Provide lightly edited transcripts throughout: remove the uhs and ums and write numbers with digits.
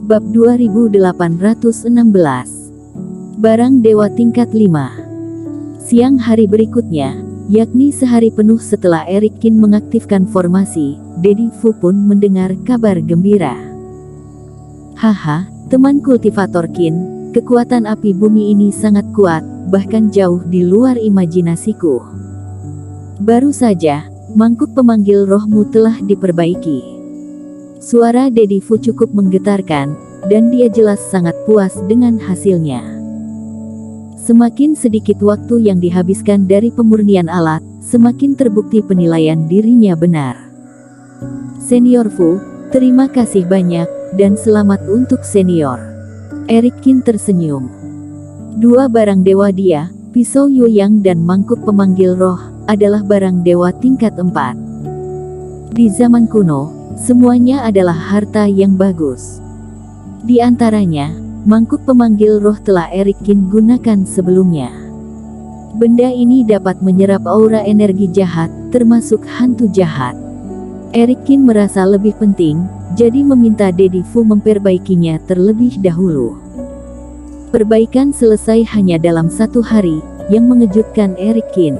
Bab 2816. Barang Dewa tingkat 5. Siang hari berikutnya, yakni sehari penuh setelah Eric Kin mengaktifkan formasi, Daddy Fu pun mendengar kabar gembira. Haha, teman kultivator Kin, kekuatan api bumi ini sangat kuat, bahkan jauh di luar imajinasiku. Baru saja, mangkuk pemanggil rohmu telah diperbaiki. Suara Daddy Fu cukup menggetarkan, dan dia jelas sangat puas dengan hasilnya. Semakin sedikit waktu yang dihabiskan dari pemurnian alat, semakin terbukti penilaian dirinya benar. Senior Fu, terima kasih banyak, dan selamat untuk senior. Eric Kin tersenyum. Dua barang dewa dia, pisau Yueyang dan mangkuk pemanggil roh, adalah barang dewa tingkat 4. Di zaman kuno, semuanya adalah harta yang bagus. Di antaranya, mangkuk pemanggil roh telah Eric Kin gunakan sebelumnya. Benda ini dapat menyerap aura energi jahat, termasuk hantu jahat. Eric Kin merasa lebih penting, jadi meminta Daddy Fu memperbaikinya terlebih dahulu. Perbaikan selesai hanya dalam 1 hari, yang mengejutkan Eric Kin.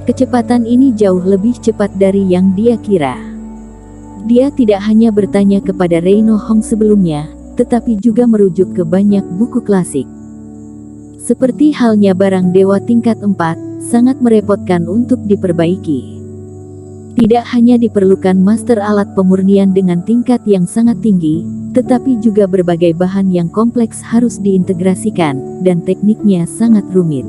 Kecepatan ini jauh lebih cepat dari yang dia kira. Dia tidak hanya bertanya kepada Reino Hong sebelumnya, tetapi juga merujuk ke banyak buku klasik. Seperti halnya barang dewa tingkat 4, sangat merepotkan untuk diperbaiki. Tidak hanya diperlukan master alat pemurnian dengan tingkat yang sangat tinggi, tetapi juga berbagai bahan yang kompleks harus diintegrasikan, dan tekniknya sangat rumit.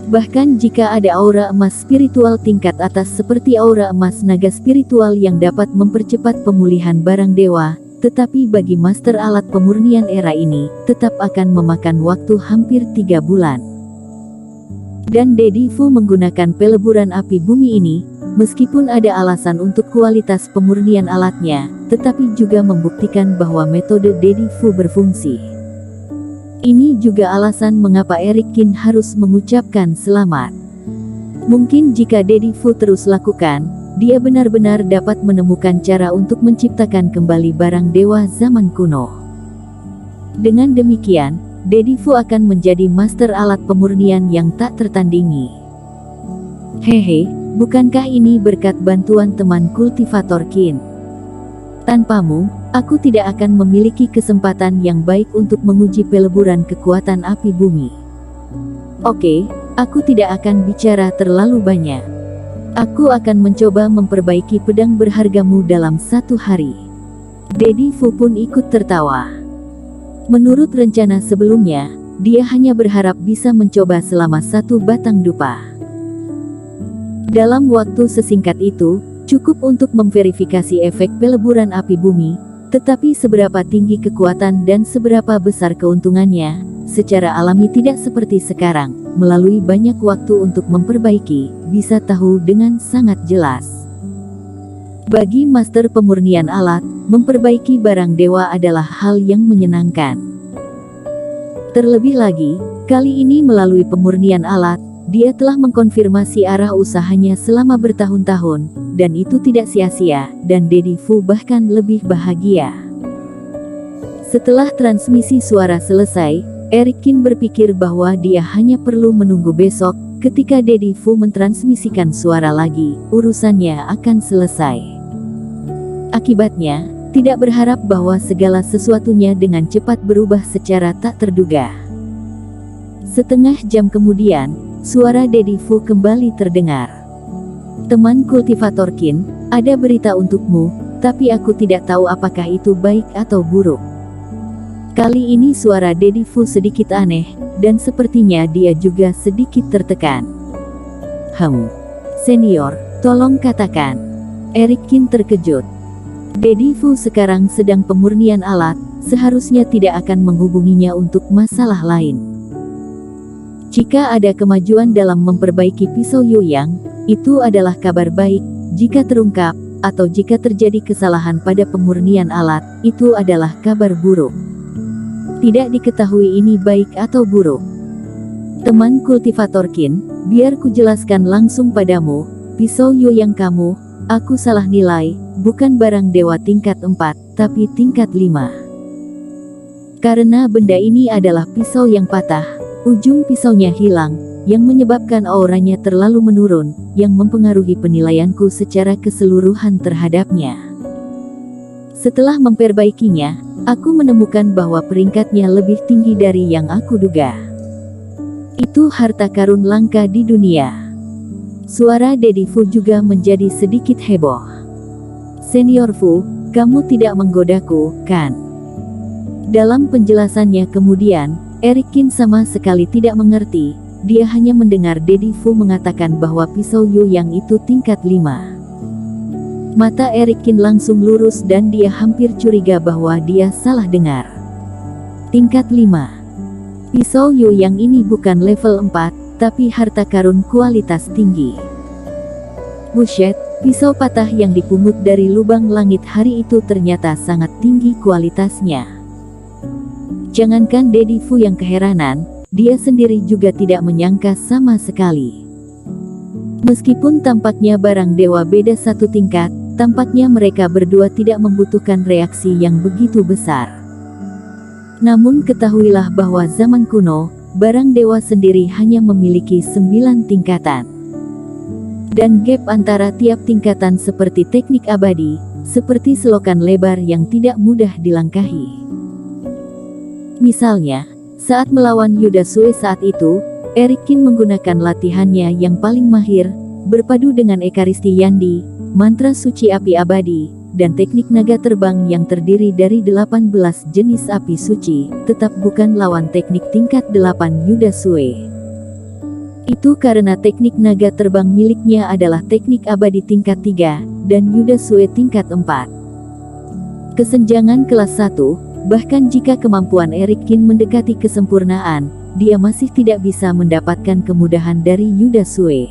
Bahkan jika ada aura emas spiritual tingkat atas seperti aura emas naga spiritual yang dapat mempercepat pemulihan barang dewa, tetapi bagi master alat pemurnian era ini, tetap akan memakan waktu hampir 3 bulan. Dan Daddy Fu menggunakan peleburan api bumi ini, meskipun ada alasan untuk kualitas pemurnian alatnya, tetapi juga membuktikan bahwa metode Daddy Fu berfungsi. Ini juga alasan mengapa Eric Kin harus mengucapkan selamat. Mungkin jika Daddy Fu terus lakukan, dia benar-benar dapat menemukan cara untuk menciptakan kembali barang dewa zaman kuno. Dengan demikian, Daddy Fu akan menjadi master alat pemurnian yang tak tertandingi. Hehe, bukankah ini berkat bantuan teman kultivator Kin? Tanpamu, aku tidak akan memiliki kesempatan yang baik untuk menguji peleburan kekuatan api bumi. Oke, aku tidak akan bicara terlalu banyak. Aku akan mencoba memperbaiki pedang berhargamu dalam 1 hari. Daddy Fu pun ikut tertawa. Menurut rencana sebelumnya, dia hanya berharap bisa mencoba selama 1 batang dupa. Dalam waktu sesingkat itu, cukup untuk memverifikasi efek peleburan api bumi, tetapi seberapa tinggi kekuatan dan seberapa besar keuntungannya, secara alami tidak seperti sekarang, melalui banyak waktu untuk memperbaiki, bisa tahu dengan sangat jelas. Bagi master pemurnian alat, memperbaiki barang dewa adalah hal yang menyenangkan. Terlebih lagi, kali ini melalui pemurnian alat, dia telah mengkonfirmasi arah usahanya selama bertahun-tahun, dan itu tidak sia-sia, dan Daddy Fu bahkan lebih bahagia. Setelah transmisi suara selesai, Eric Kin berpikir bahwa dia hanya perlu menunggu besok, ketika Daddy Fu mentransmisikan suara lagi, urusannya akan selesai. Akibatnya, tidak berharap bahwa segala sesuatunya dengan cepat berubah secara tak terduga. Setengah jam kemudian, suara Daddy Fu kembali terdengar. Teman kultivator Kin, ada berita untukmu, tapi aku tidak tahu apakah itu baik atau buruk. Kali ini suara Daddy Fu sedikit aneh, dan sepertinya dia juga sedikit tertekan. Senior, tolong katakan. Eric Kin terkejut. Daddy Fu sekarang sedang pemurnian alat, seharusnya tidak akan menghubunginya untuk masalah lain. Jika ada kemajuan dalam memperbaiki pisau Yueyang, itu adalah kabar baik. Jika terungkap, atau jika terjadi kesalahan pada pemurnian alat, itu adalah kabar buruk. Tidak diketahui ini baik atau buruk. Teman kultivator Kin, biar ku jelaskan langsung padamu, pisau Yueyang kamu, aku salah nilai, bukan barang dewa tingkat 4, tapi tingkat 5. Karena benda ini adalah pisau yang patah, ujung pisaunya hilang, yang menyebabkan auranya terlalu menurun, yang mempengaruhi penilaianku secara keseluruhan terhadapnya. Setelah memperbaikinya, aku menemukan bahwa peringkatnya lebih tinggi dari yang aku duga. Itu harta karun langka di dunia. Suara Daddy Fu juga menjadi sedikit heboh. Senior Fu, kamu tidak menggodaku, kan? Dalam penjelasannya kemudian, Eric Kin sama sekali tidak mengerti. Dia hanya mendengar Daddy Fu mengatakan bahwa pisau Yu yang itu tingkat 5. Mata Eric Kin langsung lurus dan dia hampir curiga bahwa dia salah dengar. Tingkat 5. Pisau Yu yang ini bukan level 4, tapi harta karun kualitas tinggi. Buset, pisau patah yang dipungut dari lubang langit hari itu ternyata sangat tinggi kualitasnya. Jangankan Daddy Fu yang keheranan, dia sendiri juga tidak menyangka sama sekali. Meskipun tampaknya barang dewa beda satu tingkat, tampaknya mereka berdua tidak membutuhkan reaksi yang begitu besar. Namun ketahuilah bahwa zaman kuno, barang dewa sendiri hanya memiliki 9 tingkatan. Dan gap antara tiap tingkatan seperti teknik abadi, seperti selokan lebar yang tidak mudah dilangkahi. Misalnya, saat melawan Yuda Sue saat itu, Eric Kin menggunakan latihannya yang paling mahir, berpadu dengan Ekaristi Yandi, mantra suci api abadi, dan teknik naga terbang yang terdiri dari 18 jenis api suci, tetap bukan lawan teknik tingkat 8 Yuda Sue. Itu karena teknik naga terbang miliknya adalah teknik abadi tingkat 3, dan Yuda Sue tingkat 4. Kesenjangan kelas 1, bahkan jika kemampuan Eric Kin mendekati kesempurnaan, dia masih tidak bisa mendapatkan kemudahan dari Yuda Sue.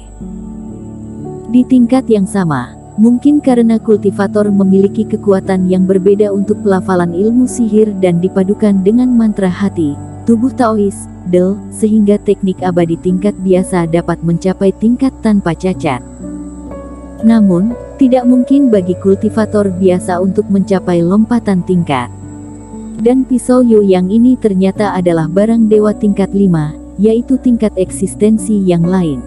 Di tingkat yang sama, mungkin karena kultivator memiliki kekuatan yang berbeda untuk pelafalan ilmu sihir dan dipadukan dengan mantra hati, tubuh Taois, Del, sehingga teknik abadi tingkat biasa dapat mencapai tingkat tanpa cacat. Namun, tidak mungkin bagi kultivator biasa untuk mencapai lompatan tingkat. Dan pisau Yu yang ini ternyata adalah barang dewa tingkat 5, yaitu tingkat eksistensi yang lain.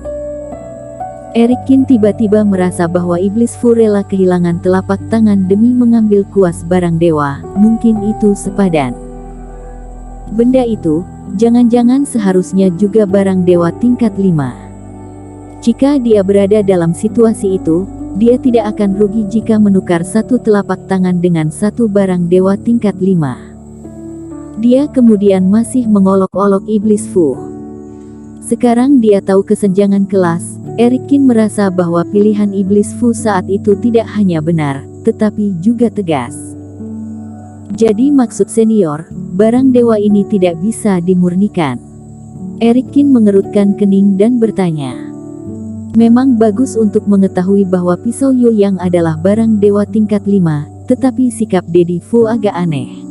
Eric Kin tiba-tiba merasa bahwa Iblis Fu rela kehilangan telapak tangan demi mengambil kuas barang dewa, mungkin itu sepadan. Benda itu, jangan-jangan seharusnya juga barang dewa tingkat 5. Jika dia berada dalam situasi itu, dia tidak akan rugi jika menukar satu telapak tangan dengan satu barang dewa tingkat 5. Dia kemudian masih mengolok-olok Iblis Fu. Sekarang dia tahu kesenjangan kelas. Eric Kin merasa bahwa pilihan Iblis Fu saat itu tidak hanya benar, tetapi juga tegas. Jadi maksud senior, barang dewa ini tidak bisa dimurnikan. Eric Kin mengerutkan kening dan bertanya. Memang bagus untuk mengetahui bahwa pisau Yu yang adalah barang dewa tingkat 5, tetapi sikap Daddy Fu agak aneh.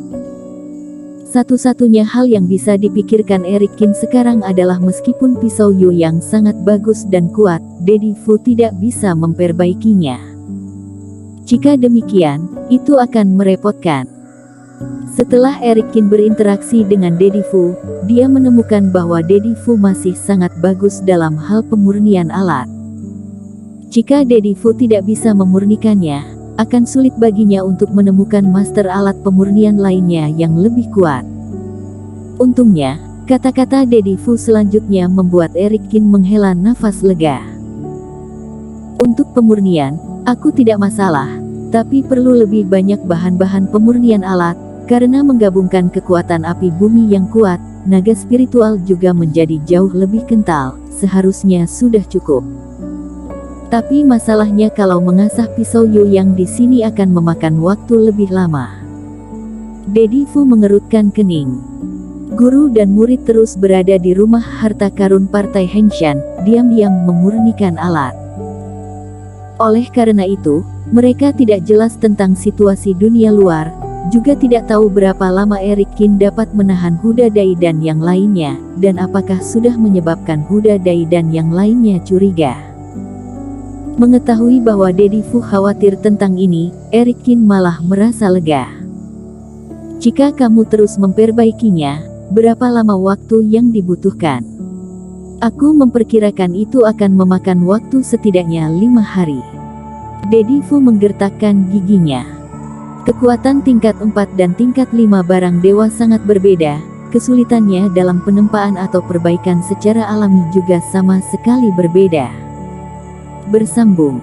Satu-satunya hal yang bisa dipikirkan Eric Kin sekarang adalah meskipun pisau Yu yang sangat bagus dan kuat, Daddy Fu tidak bisa memperbaikinya. Jika demikian, itu akan merepotkan. Setelah Eric Kin berinteraksi dengan Daddy Fu, dia menemukan bahwa Daddy Fu masih sangat bagus dalam hal pemurnian alat. Jika Daddy Fu tidak bisa memurnikannya, akan sulit baginya untuk menemukan master alat pemurnian lainnya yang lebih kuat. Untungnya, kata-kata Daddy Fu selanjutnya membuat Eric Kin menghela nafas lega. Untuk pemurnian, aku tidak masalah, tapi perlu lebih banyak bahan-bahan pemurnian alat, karena menggabungkan kekuatan api bumi yang kuat, naga spiritual juga menjadi jauh lebih kental, seharusnya sudah cukup. Tapi masalahnya kalau mengasah pisau Yu yang di sini akan memakan waktu lebih lama. Daddy Fu mengerutkan kening. Guru dan murid terus berada di rumah harta karun Partai Hengshan, diam-diam memurnikan alat. Oleh karena itu, mereka tidak jelas tentang situasi dunia luar, juga tidak tahu berapa lama Eric Kin dapat menahan Huda Dai dan yang lainnya, dan apakah sudah menyebabkan Huda Dai dan yang lainnya curiga. Mengetahui bahwa Daddy Fu khawatir tentang ini, Eric Kin malah merasa lega. Jika kamu terus memperbaikinya, berapa lama waktu yang dibutuhkan? Aku memperkirakan itu akan memakan waktu setidaknya 5 hari. Dedi Fu menggertakkan giginya. Kekuatan tingkat 4 dan tingkat 5 barang dewa sangat berbeda. Kesulitannya dalam penempaan atau perbaikan secara alami juga sama sekali berbeda. Bersambung.